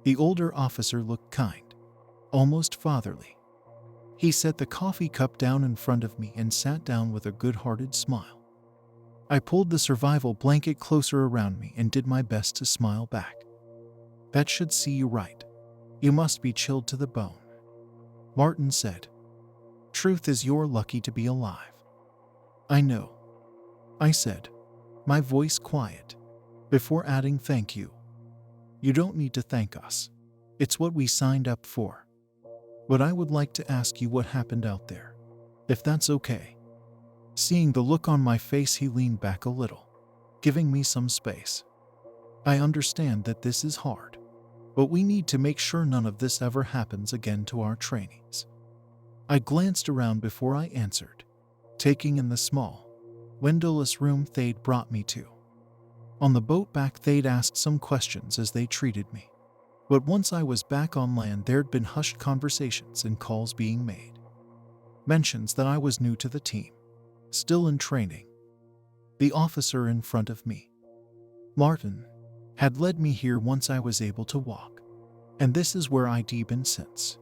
The older officer looked kind, almost fatherly. He set the coffee cup down in front of me and sat down with a good-hearted smile. I pulled the survival blanket closer around me and did my best to smile back. "That should see you right. You must be chilled to the bone," Martin said. "Truth is you're lucky to be alive." "I know," I said, my voice quiet, before adding thank you. "You don't need to thank us. It's what we signed up for. But I would like to ask you what happened out there, if that's okay." Seeing the look on my face, he leaned back a little, giving me some space. "I understand that this is hard, but we need to make sure none of this ever happens again to our trainees." I glanced around before I answered, taking in the small, windowless room they'd brought me to. On the boat back, they'd asked some questions as they treated me. But once I was back on land, there'd been hushed conversations and calls being made. Mentions that I was new to the team, still in training. The officer in front of me, Martin, had led me here once I was able to walk. And this is where I'd been since.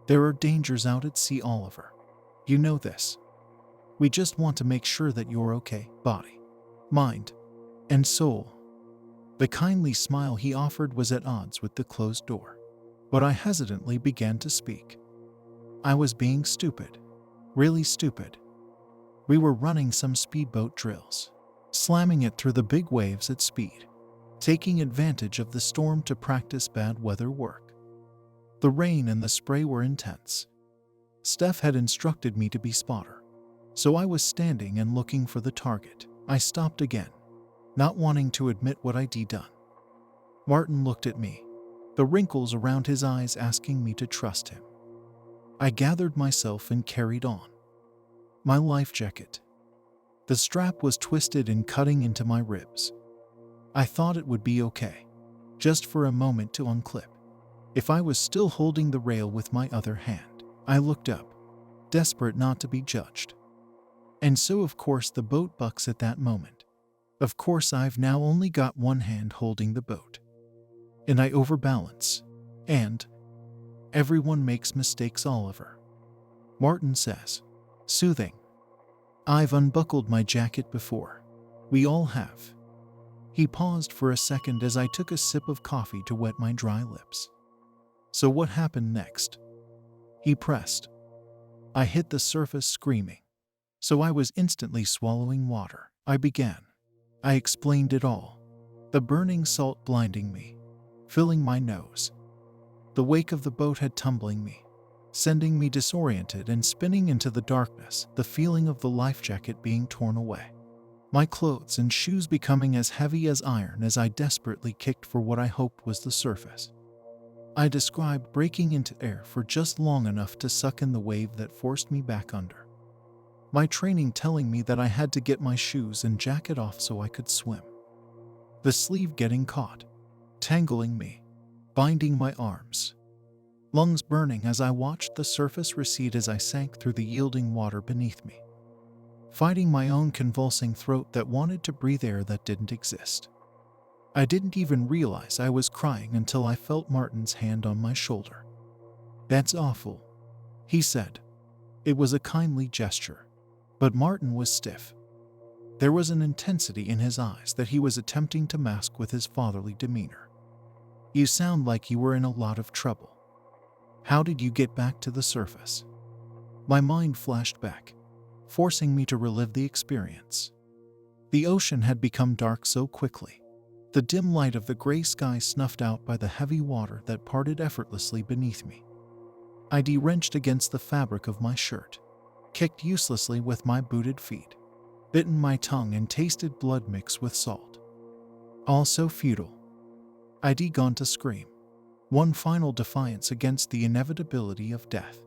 "There are dangers out at sea, Oliver. You know this. We just want to make sure that you're okay, body, mind, and soul." The kindly smile he offered was at odds with the closed door, but I hesitantly began to speak. I was being stupid, really stupid. We were running some speedboat drills, slamming it through the big waves at speed, taking advantage of the storm to practice bad weather work. The rain and the spray were intense. Steph had instructed me to be spotter, so I was standing and looking for the target. I stopped again, not wanting to admit what I'd done. Martin looked at me, the wrinkles around his eyes asking me to trust him. I gathered myself and carried on. My life jacket. The strap was twisted and cutting into my ribs. I thought it would be okay, just for a moment to unclip. If I was still holding the rail with my other hand, I looked up, desperate not to be judged. And so of course the boat bucks at that moment. Of course I've now only got one hand holding the boat. And I overbalance. And everyone makes mistakes, Oliver, Martin says, soothing. I've unbuckled my jacket before. We all have. He paused for a second as I took a sip of coffee to wet my dry lips. "So what happened next?" he pressed. I hit the surface screaming, so I was instantly swallowing water. I began. I explained it all. The burning salt blinding me, filling my nose. The wake of the boat had tumbling me, sending me disoriented and spinning into the darkness, the feeling of the life jacket being torn away. My clothes and shoes becoming as heavy as iron as I desperately kicked for what I hoped was the surface. I described breaking into air for just long enough to suck in the wave that forced me back under. My training telling me that I had to get my shoes and jacket off so I could swim. The sleeve getting caught, tangling me, binding my arms. Lungs burning as I watched the surface recede as I sank through the yielding water beneath me. Fighting my own convulsing throat that wanted to breathe air that didn't exist. I didn't even realize I was crying until I felt Martin's hand on my shoulder. "That's awful," he said. It was a kindly gesture, but Martin was stiff. There was an intensity in his eyes that he was attempting to mask with his fatherly demeanor. "You sound like you were in a lot of trouble. How did you get back to the surface?" My mind flashed back, forcing me to relive the experience. The ocean had become dark so quickly, the dim light of the gray sky snuffed out by the heavy water that parted effortlessly beneath me. I wrenched against the fabric of my shirt, kicked uselessly with my booted feet, bitten my tongue and tasted blood mixed with salt. All so futile. I'd gone to scream, one final defiance against the inevitability of death,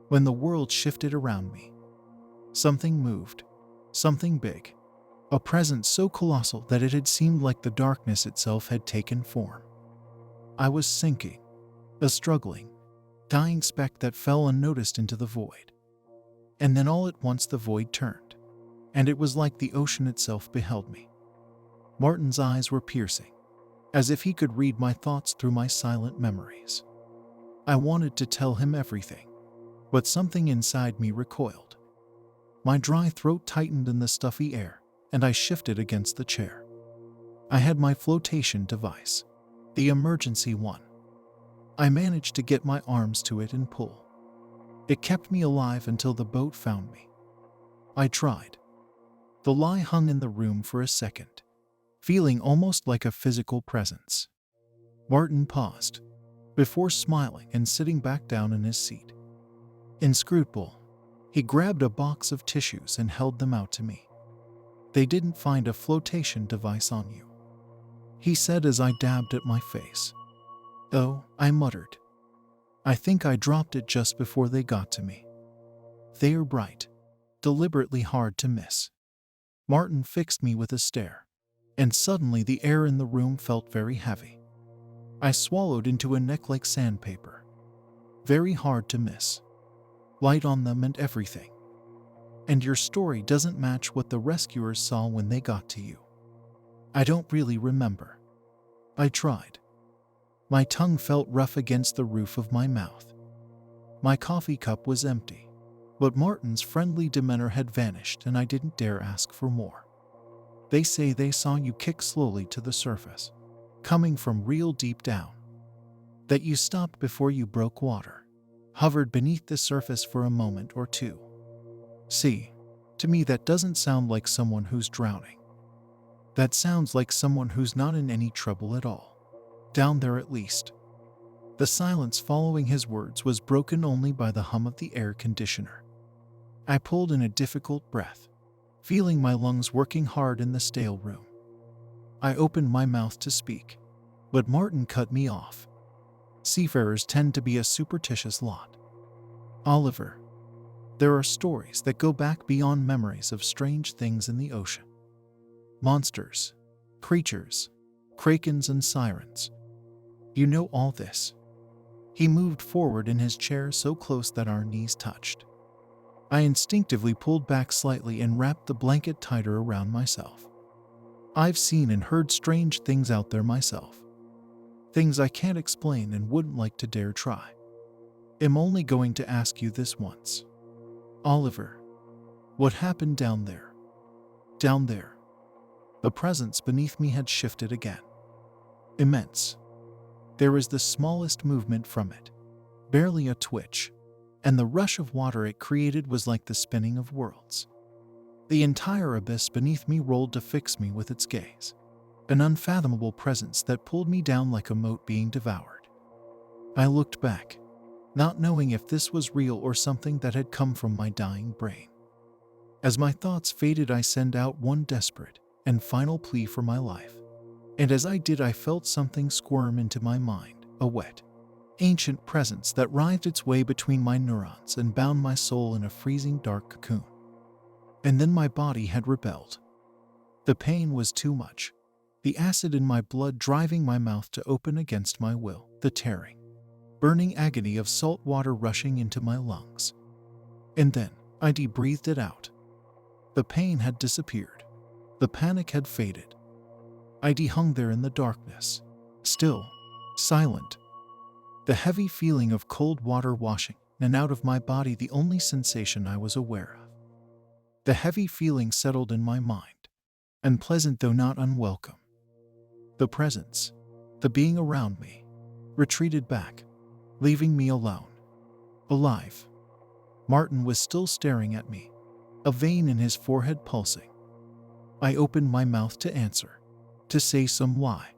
when the world shifted around me. Something moved, something big, a presence so colossal that it had seemed like the darkness itself had taken form. I was sinking, a struggling, dying speck that fell unnoticed into the void. And then all at once the void turned, and it was like the ocean itself beheld me. Martin's eyes were piercing, as if he could read my thoughts through my silent memories. I wanted to tell him everything, but something inside me recoiled. My dry throat tightened in the stuffy air, and I shifted against the chair. I had my flotation device, the emergency one. I managed to get my arms to it and pull. It kept me alive until the boat found me. I tried. The lie hung in the room for a second, feeling almost like a physical presence. Martin paused, before smiling and sitting back down in his seat. Inscrutable, he grabbed a box of tissues and held them out to me. "They didn't find a flotation device on you," he said as I dabbed at my face. "Oh," I muttered. "I think I dropped it just before they got to me." "They are bright, deliberately hard to miss." Martin fixed me with a stare, and suddenly the air in the room felt very heavy. I swallowed into a neck like sandpaper. "Very hard to miss. Light on them and everything. And your story doesn't match what the rescuers saw when they got to you." "I don't really remember." I tried. My tongue felt rough against the roof of my mouth. My coffee cup was empty, but Martin's friendly demeanor had vanished and I didn't dare ask for more. "They say they saw you kick slowly to the surface, coming from real deep down. That you stopped before you broke water, hovered beneath the surface for a moment or two." "See, to me that doesn't sound like someone who's drowning. That sounds like someone who's not in any trouble at all. Down there at least." The silence following his words was broken only by the hum of the air conditioner. I pulled in a difficult breath, feeling my lungs working hard in the stale room. I opened my mouth to speak, but Martin cut me off. "Seafarers tend to be a superstitious lot, Oliver. There are stories that go back beyond memories of strange things in the ocean. Monsters, creatures, krakens and sirens. You know all this." He moved forward in his chair so close that our knees touched. I instinctively pulled back slightly and wrapped the blanket tighter around myself. "I've seen and heard strange things out there myself. Things I can't explain and wouldn't like to dare try. I'm only going to ask you this once. Oliver, what happened down there?" "Down there?" The presence beneath me had shifted again. Immense. There was the smallest movement from it, barely a twitch, and the rush of water it created was like the spinning of worlds. The entire abyss beneath me rolled to fix me with its gaze, an unfathomable presence that pulled me down like a mote being devoured. I looked back, not knowing if this was real or something that had come from my dying brain. As my thoughts faded, I sent out one desperate and final plea for my life. And as I did, I felt something squirm into my mind, a wet, ancient presence that writhed its way between my neurons and bound my soul in a freezing dark cocoon. And then my body had rebelled. The pain was too much, the acid in my blood driving my mouth to open against my will, the tearing, burning agony of salt water rushing into my lungs. And then I breathed it out. The pain had disappeared. The panic had faded. I hung there in the darkness, still, silent. The heavy feeling of cold water washing in and out of my body the only sensation I was aware of. The heavy feeling settled in my mind, unpleasant though not unwelcome. The presence, the being around me, retreated back, leaving me alone, alive. Martin was still staring at me, a vein in his forehead pulsing. I opened my mouth to answer, to say some why.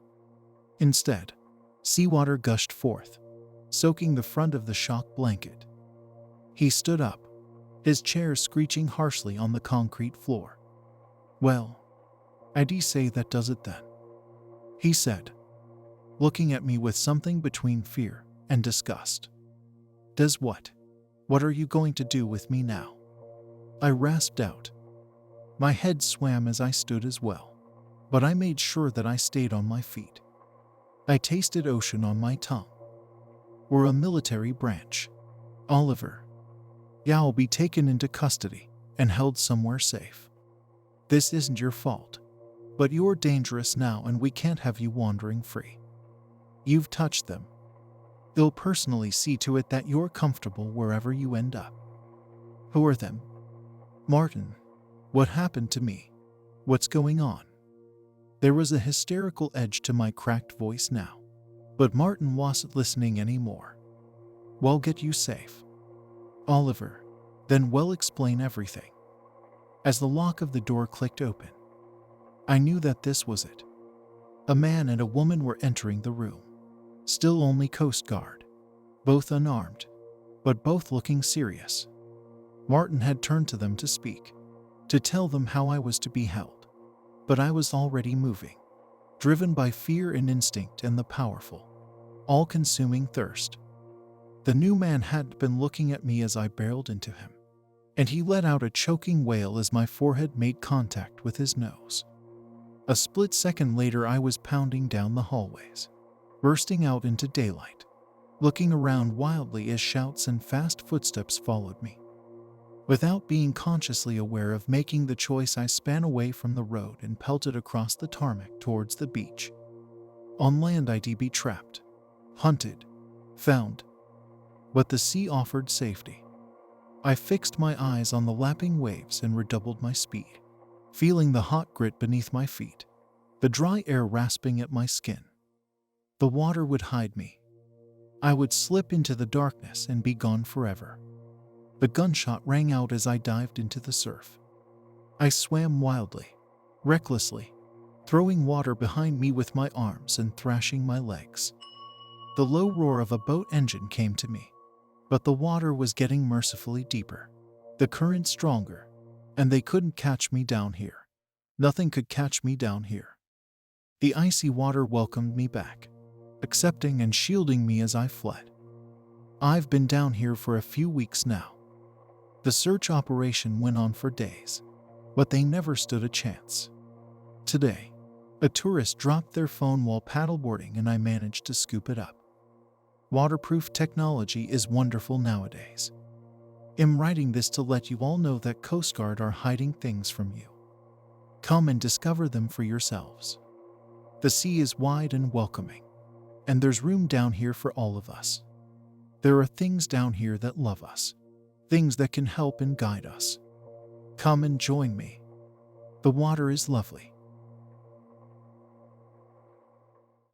Instead, seawater gushed forth, soaking the front of the shock blanket. He stood up, his chair screeching harshly on the concrete floor. "Well, I'd say that does it then," he said, looking at me with something between fear and disgust. "Does what? What are you going to do with me now?" I rasped out. My head swam as I stood as well, but I made sure that I stayed on my feet. I tasted ocean on my tongue. "We're a military branch, Oliver. You'll be taken into custody and held somewhere safe. This isn't your fault. But you're dangerous now and we can't have you wandering free. You've touched them. They'll personally see to it that you're comfortable wherever you end up. Who are them? Martin. What happened to me? What's going on? There was a hysterical edge to my cracked voice now. But Martin wasn't listening anymore. We'll get you safe. Oliver. Then we'll explain everything. As the lock of the door clicked open, I knew that this was it. A man and a woman were entering the room. Still only Coastguard. Both unarmed, but both looking serious. Martin had turned to them to speak, to tell them how I was to be held. But I was already moving, driven by fear and instinct and the powerful, all-consuming thirst. The new man had been looking at me as I barreled into him, and he let out a choking wail as my forehead made contact with his nose. A split second later I was pounding down the hallways, bursting out into daylight, looking around wildly as shouts and fast footsteps followed me. Without being consciously aware of making the choice, I span away from the road and pelted across the tarmac towards the beach. On land I'd be trapped, hunted, found. But the sea offered safety. I fixed my eyes on the lapping waves and redoubled my speed, feeling the hot grit beneath my feet, the dry air rasping at my skin. The water would hide me. I would slip into the darkness and be gone forever. The gunshot rang out as I dived into the surf. I swam wildly, recklessly, throwing water behind me with my arms and thrashing my legs. The low roar of a boat engine came to me, but the water was getting mercifully deeper, the current stronger, and they couldn't catch me down here. Nothing could catch me down here. The icy water welcomed me back, accepting and shielding me as I fled. I've been down here for a few weeks now. The search operation went on for days, but they never stood a chance. Today, a tourist dropped their phone while paddleboarding and I managed to scoop it up. Waterproof technology is wonderful nowadays. I'm writing this to let you all know that Coastguard are hiding things from you. Come and discover them for yourselves. The sea is wide and welcoming, and there's room down here for all of us. There are things down here that love us, things that can help and guide us. Come and join me. The water is lovely.